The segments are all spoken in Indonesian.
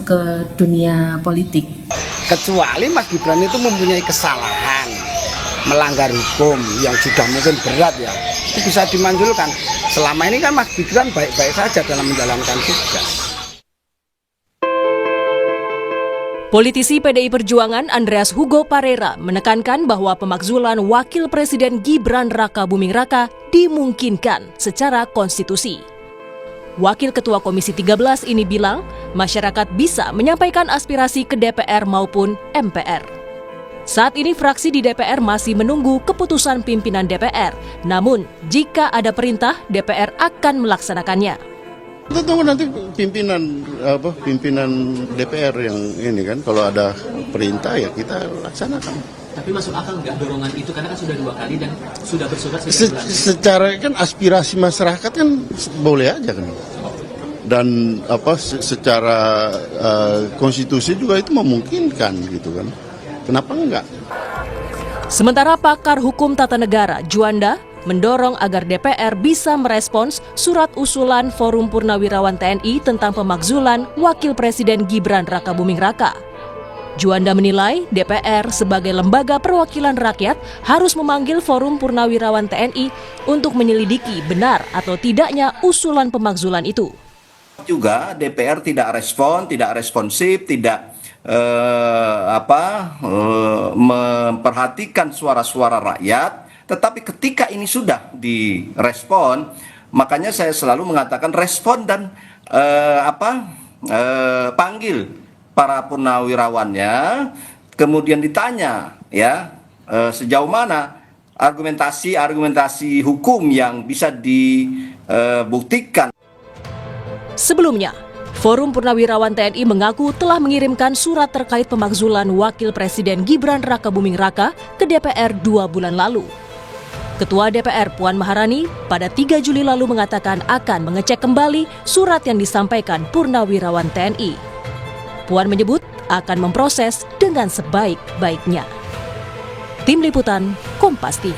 ke dunia politik. Kecuali Mas Gibran itu mempunyai kesalahan, melanggar hukum yang sudah mungkin berat ya, itu bisa dimanjurkan. Selama ini kan Mas Gibran baik-baik saja dalam menjalankan tugas. Politisi PDI Perjuangan Andreas Hugo Parera menekankan bahwa pemakzulan Wakil Presiden Gibran Raka Buming Raka dimungkinkan secara konstitusi. Wakil Ketua Komisi 13 ini bilang, masyarakat bisa menyampaikan aspirasi ke DPR maupun MPR. Saat ini fraksi di DPR masih menunggu keputusan pimpinan DPR. Namun, jika ada perintah, DPR akan melaksanakannya. Kita tunggu nanti pimpinan DPR yang ini kan, kalau ada perintah ya kita laksanakan. Tapi masuk akal nggak dorongan itu, karena kan sudah 2 kali dan sudah bersurat secara kan aspirasi masyarakat kan boleh aja kan. Dan secara konstitusi juga itu memungkinkan gitu kan. Kenapa enggak? Sementara pakar hukum tata negara Juanda mendorong agar DPR bisa merespons surat usulan Forum Purnawirawan TNI tentang pemakzulan Wakil Presiden Gibran Raka Buming Raka. Juanda menilai DPR sebagai lembaga perwakilan rakyat harus memanggil Forum Purnawirawan TNI untuk menyelidiki benar atau tidaknya usulan pemakzulan itu. Juga DPR tidak responsif, tidak memperhatikan suara-suara rakyat. Tetapi ketika ini sudah direspon, makanya saya selalu mengatakan respon dan panggil para purnawirawannya, kemudian ditanya ya sejauh mana argumentasi hukum yang bisa dibuktikan. Sebelumnya, Forum Purnawirawan TNI mengaku telah mengirimkan surat terkait pemakzulan Wakil Presiden Gibran Raka Buming Raka ke DPR 2 bulan lalu. Ketua DPR Puan Maharani pada 3 Juli lalu mengatakan akan mengecek kembali surat yang disampaikan Purnawirawan TNI. Puan menyebut akan memproses dengan sebaik-baiknya. Tim Liputan, Kompas TV.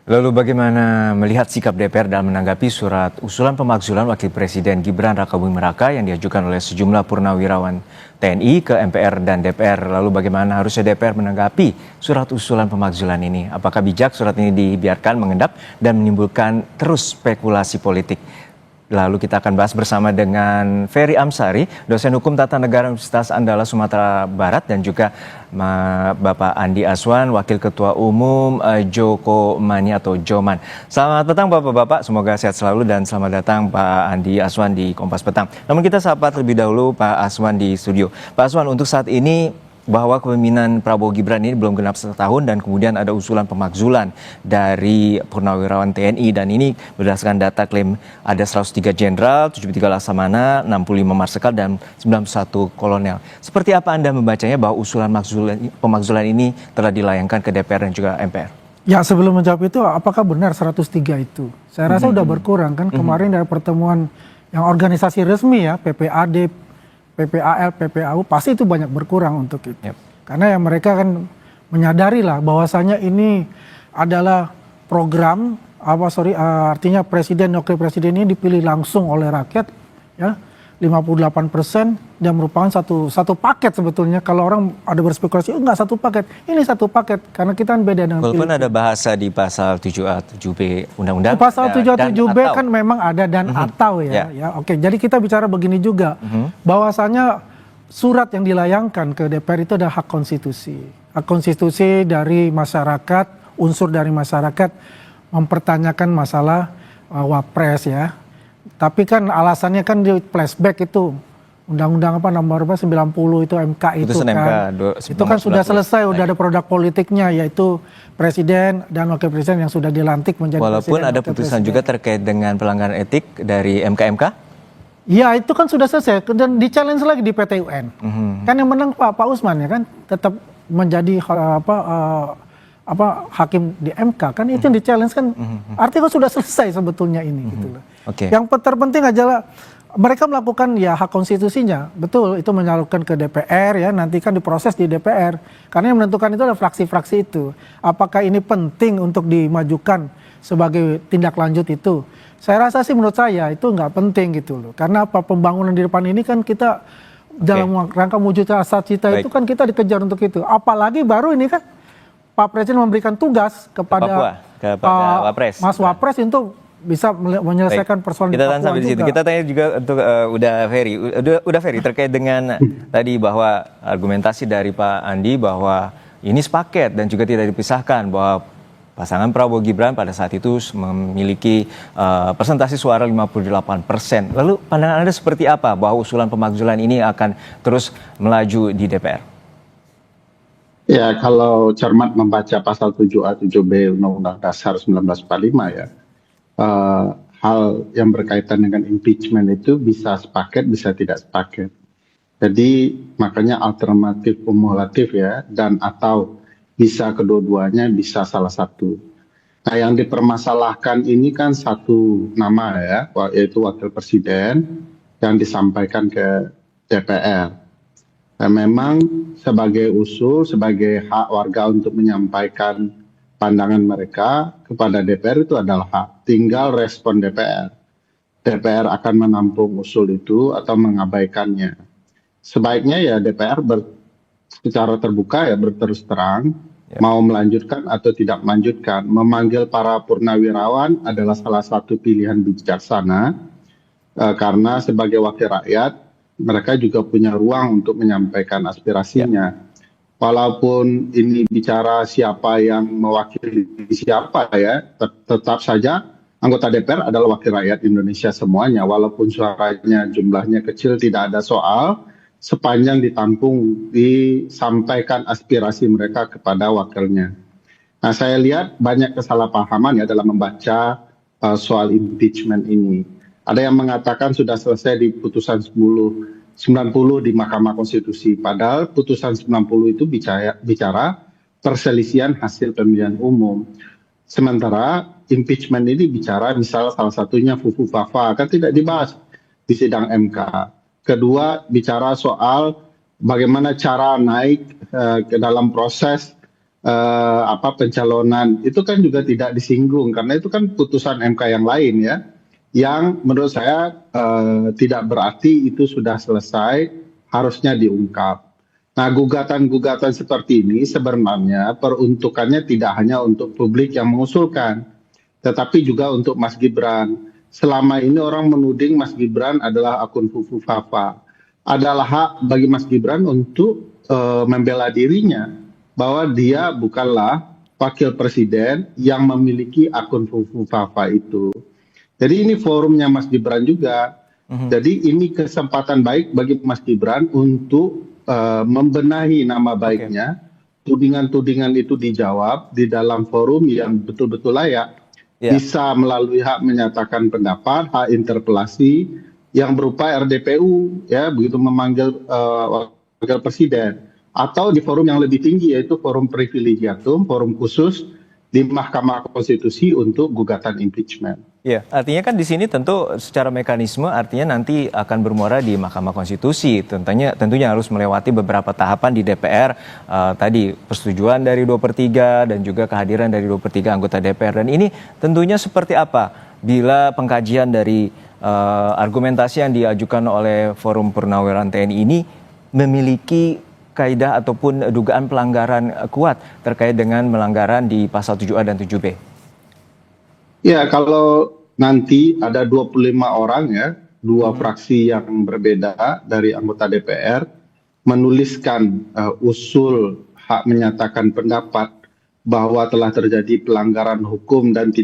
Lalu bagaimana melihat sikap DPR dalam menanggapi surat usulan pemakzulan Wakil Presiden Gibran Raka Buming Raka yang diajukan oleh sejumlah purnawirawan TNI ke MPR dan DPR. Lalu bagaimana harusnya DPR menanggapi surat usulan pemakzulan ini? Apakah bijak surat ini dibiarkan mengendap dan menimbulkan terus spekulasi politik? Lalu kita akan bahas bersama dengan Ferry Amsari, dosen hukum tata negara Universitas Andalas Sumatera Barat, dan juga Bapak Andi Aswan, Wakil Ketua Umum Joko Mani atau Joman. Selamat petang Bapak-Bapak, semoga sehat selalu dan selamat datang Pak Andi Aswan di Kompas Petang. Namun kita sapa terlebih dahulu Pak Aswan di studio. Pak Aswan, untuk saat ini bahwa kepemimpinan Prabowo Gibran ini belum genap 1 tahun dan kemudian ada usulan pemakzulan dari Purnawirawan TNI, dan ini berdasarkan data klaim ada 103 jenderal, 73 laksamana, 65 marsikal dan 91 kolonel. Seperti apa Anda membacanya bahwa usulan pemakzulan ini telah dilayangkan ke DPR dan juga MPR? Ya, sebelum menjawab itu, apakah benar 103 itu? Saya rasa udah berkurang kan. Kemarin dari pertemuan yang organisasi resmi ya, PPAD, PPAL, PPAU, pasti itu banyak berkurang untuk itu. Karena ya mereka kan menyadari lah bahwasanya ini adalah program, artinya presiden, wakil presiden ini dipilih langsung oleh rakyat, ya, 58%, dan merupakan satu paket sebetulnya. Kalau orang ada berspekulasi, enggak satu paket, ini satu paket, karena kita kan beda dengan walaupun ada bahasa di pasal 7A, 7B Undang-Undang. Pasal 7A, 7B kan memang ada dan atau ya. Oke, jadi kita bicara begini juga, bahwasanya surat yang dilayangkan ke DPR itu adalah hak konstitusi. Hak konstitusi dari masyarakat, unsur dari masyarakat mempertanyakan masalah wapres ya. Tapi kan alasannya kan di flashback itu undang-undang nomor 90 itu MK itu kan. Itu kan sudah selesai, udah ada produk politiknya, yaitu presiden dan wakil presiden yang sudah dilantik menjadi walaupun presiden. Ada putusan juga terkait dengan pelanggaran etik dari MK-MK? Ya, itu kan sudah selesai dan di-challenge lagi di PT UN. Kan yang menang Pak Usman ya kan, tetap menjadi hakim di MK kan, itu yang di-challenge kan, artinya sudah selesai sebetulnya ini gitu loh. Yang terpenting adalah mereka melakukan ya hak konstitusinya, betul, itu menyalurkan ke DPR ya, nanti kan diproses di DPR, karena yang menentukan itu adalah fraksi-fraksi itu. Apakah ini penting untuk dimajukan sebagai tindak lanjut itu. Saya rasa sih menurut saya itu nggak penting gitu loh. Karena apa, pembangunan di depan ini kan kita dalam rangka mewujudkan asa cita itu kan kita dikejar untuk itu. Apalagi baru ini kan Pak Presiden memberikan tugas kepada Wapres. Mas Wapres untuk bisa menyelesaikan persoalan kita di tahan sampai di situ. juga. Kita tanya juga untuk udah Ferry terkait dengan tadi bahwa argumentasi dari Pak Andi bahwa ini sepaket dan juga tidak dipisahkan bahwa pasangan Prabowo Gibran pada saat itu memiliki persentase suara 58%. Lalu pandangan Anda seperti apa bahwa usulan pemakzulan ini akan terus melaju di DPR? Ya, kalau cermat membaca pasal 7A 7B Undang-Undang Dasar 1945 ya, hal yang berkaitan dengan impeachment itu bisa sepaket, bisa tidak sepaket. Jadi makanya alternatif kumulatif ya, dan atau bisa kedua-duanya, bisa salah satu. Nah, yang dipermasalahkan ini kan satu nama ya, yaitu wakil presiden yang disampaikan ke DPR. Dan memang sebagai usul, sebagai hak warga untuk menyampaikan pandangan mereka kepada DPR itu adalah hak. Tinggal respon DPR. DPR akan menampung usul itu atau mengabaikannya. Sebaiknya ya DPR secara terbuka ya berterus terang mau melanjutkan atau tidak melanjutkan. Memanggil para purnawirawan adalah salah satu pilihan bijaksana karena sebagai wakil rakyat mereka juga punya ruang untuk menyampaikan aspirasinya. Walaupun ini bicara siapa yang mewakili siapa ya, tetap saja anggota DPR adalah wakil rakyat Indonesia semuanya. Walaupun suaranya jumlahnya kecil tidak ada soal, sepanjang ditampung, disampaikan aspirasi mereka kepada wakilnya. Nah, saya lihat banyak kesalahpahaman ya dalam membaca soal impeachment ini. Ada yang mengatakan sudah selesai di putusan 90 di Mahkamah Konstitusi. Padahal putusan 90 itu bicara perselisihan hasil pemilihan umum. Sementara impeachment ini bicara misal salah satunya Fufu Fafa, kan tidak dibahas di sidang MK. Kedua bicara soal bagaimana cara naik ke dalam proses pencalonan. Itu kan juga tidak disinggung karena itu kan putusan MK yang lain ya. Yang menurut saya tidak berarti itu sudah selesai, harusnya diungkap. Nah, gugatan-gugatan seperti ini sebenarnya peruntukannya tidak hanya untuk publik yang mengusulkan, tetapi juga untuk Mas Gibran. Selama ini orang menuding Mas Gibran adalah akun Fufu Fafa. Adalah hak bagi Mas Gibran untuk membela dirinya bahwa dia bukanlah wakil presiden yang memiliki akun Fufu Fafa itu. Jadi ini forumnya Mas Gibran juga. Jadi ini kesempatan baik bagi Mas Gibran untuk membenahi nama baiknya. Tudingan-tudingan itu dijawab di dalam forum yang betul-betul layak. Bisa melalui hak menyatakan pendapat, hak interpelasi yang berupa RDPU, ya begitu memanggil wakil presiden. Atau di forum yang lebih tinggi yaitu forum privilegiatum, forum khusus di Mahkamah Konstitusi untuk gugatan impeachment. Ya, artinya kan di sini tentu secara mekanisme artinya nanti akan bermuara di Mahkamah Konstitusi. Tentunya harus melewati beberapa tahapan di DPR. Tadi persetujuan dari 2/3 dan juga kehadiran dari 2/3 anggota DPR. Dan ini tentunya seperti apa bila pengkajian dari argumentasi yang diajukan oleh Forum Purnawirawan TNI ini memiliki kaidah ataupun dugaan pelanggaran kuat terkait dengan melanggaran di pasal 7A dan 7B? Ya, kalau nanti ada 25 orang ya, dua fraksi yang berbeda dari anggota DPR menuliskan usul hak menyatakan pendapat bahwa telah terjadi pelanggaran hukum dan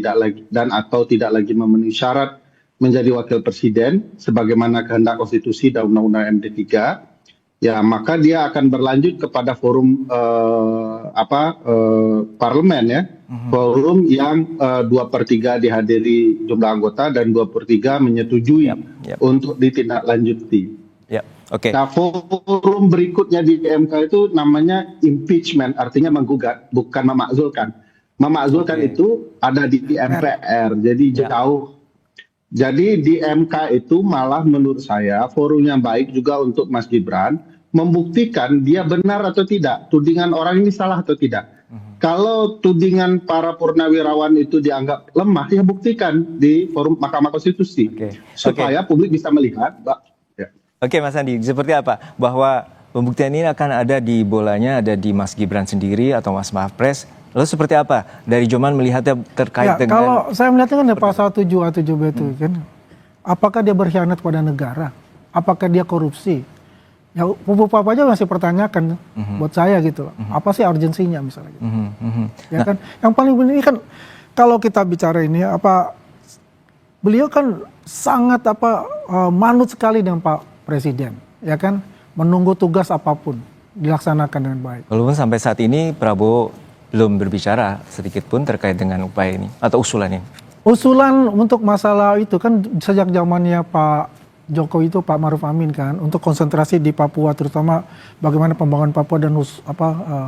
atau tidak lagi memenuhi syarat menjadi wakil presiden sebagaimana kehendak konstitusi dan undang-undang MD 3. Ya, maka dia akan berlanjut kepada forum parlemen ya, forum yang 2/3 dihadiri jumlah anggota dan 2/3 menyetujui untuk ditindaklanjuti. Nah, forum berikutnya di MK itu namanya impeachment, artinya menggugat, bukan memakzulkan. Memakzulkan itu ada di MPR, jadi jauh. Jadi di MK itu malah menurut saya forum yang baik juga untuk Mas Gibran membuktikan dia benar atau tidak, tudingan orang ini salah atau tidak. kalau tudingan para purnawirawan itu dianggap lemah, ya buktikan di forum Mahkamah Konstitusi. Supaya publik bisa melihat. Oke Mas Andi, seperti apa? Bahwa pembuktian ini akan ada di bolanya, ada di Mas Gibran sendiri atau Mas Mahpres. Lalu seperti apa? Dari Joman melihatnya terkait Ya, dengan... kalau saya melihatnya kan ada pasal 7A7B itu kan. Apakah dia berkhianat pada negara? Apakah dia korupsi? Ya Papa aja masih pertanyakan buat saya gitu. Apa sih urgensinya misalnya gitu. Ya kan. Yang paling penting ini kan kalau kita bicara ini beliau kan sangat manut sekali dengan Pak Presiden, ya kan, menunggu tugas apapun dilaksanakan dengan baik. Walaupun sampai saat ini Prabowo belum berbicara sedikit pun terkait dengan upaya ini atau usulan ini. Usulan untuk masalah itu kan sejak zamannya Pak Jokowi itu Pak Maruf Amin kan untuk konsentrasi di Papua, terutama bagaimana pembangunan Papua dan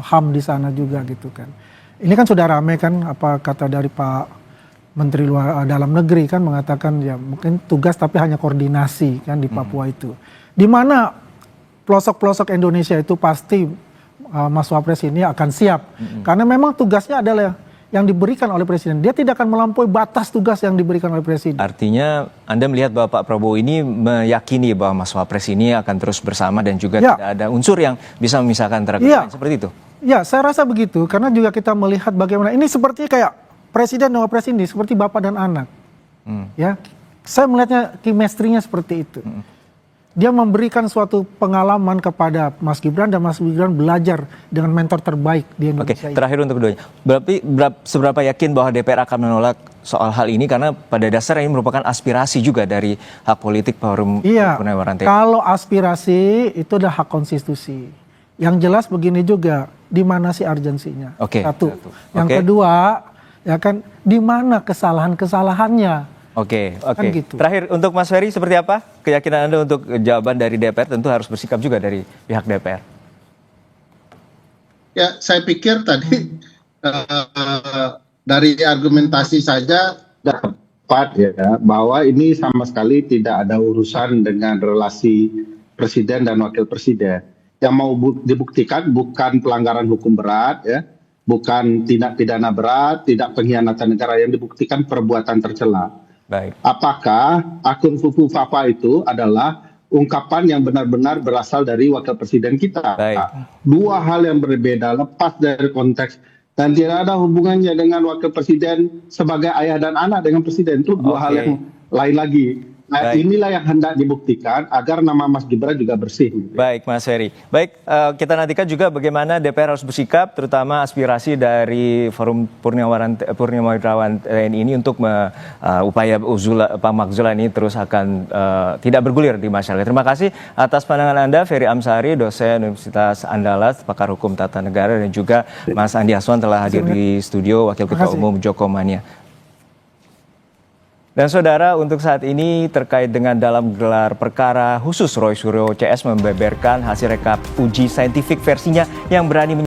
HAM di sana juga gitu kan. Ini kan sudah ramai kan apa kata dari Pak Menteri Dalam Negeri kan mengatakan ya mungkin tugas tapi hanya koordinasi kan di Papua itu. Di mana pelosok-pelosok Indonesia itu pasti Mas Wapres ini akan siap. Karena memang tugasnya adalah yang diberikan oleh Presiden. Dia tidak akan melampaui batas tugas yang diberikan oleh Presiden. Artinya Anda melihat bahwa Pak Prabowo ini meyakini bahwa Mas Wapres ini akan terus bersama dan juga tidak ada unsur yang bisa memisahkan antara keduanya, seperti itu? Ya, saya rasa begitu. Karena juga kita melihat bagaimana, ini seperti kayak Presiden dan Wapres ini, seperti bapak dan anak. Ya, saya melihatnya chemistry-nya seperti itu. Dia memberikan suatu pengalaman kepada Mas Gibran dan Mas Gibran belajar dengan mentor terbaik di Indonesia. Oke, terakhir untuk keduanya. Seberapa yakin bahwa DPR akan menolak soal hal ini karena pada dasarnya ini merupakan aspirasi juga dari hak politik Forum Purnawirawan TNI. Kalau aspirasi itu adalah hak konstitusi. Yang jelas begini juga, di mana sih urgensinya? Satu. Yang kedua, ya kan, di mana kesalahan-kesalahannya? Oke. Kan gitu. Terakhir untuk Mas Ferry seperti apa keyakinan Anda untuk jawaban dari DPR? Tentu harus bersikap juga dari pihak DPR. Ya, saya pikir tadi dari argumentasi saja dapat ya bahwa ini sama sekali tidak ada urusan dengan relasi presiden dan wakil presiden. Yang mau dibuktikan bukan pelanggaran hukum berat ya, bukan tindak pidana berat, tidak pengkhianatan negara, yang dibuktikan perbuatan tercela. Baik. Apakah akun Fufu Papa itu adalah ungkapan yang benar-benar berasal dari wakil presiden kita? Baik. Dua hal yang berbeda, lepas dari konteks, dan tidak ada hubungannya dengan wakil presiden sebagai ayah dan anak dengan presiden. Itu dua hal yang lain lagi. Nah, inilah yang hendak dibuktikan agar nama Mas Gibran juga bersih. Baik, Mas Ferry. Baik, kita nantikan juga bagaimana DPR harus bersikap, terutama aspirasi dari Forum Purnawirawan TNI ini untuk upaya pemakzulan ini terus akan tidak bergulir di masyarakat. Terima kasih atas pandangan Anda, Ferry Amsari, dosen Universitas Andalas, pakar hukum tata negara, dan juga Mas Andi Aswan telah hadir di studio, Wakil Ketua Umum Jokomania. Dan saudara, untuk saat ini terkait dengan dalam gelar perkara khusus Roy Suryo CS membeberkan hasil rekap uji saintifik versinya yang berani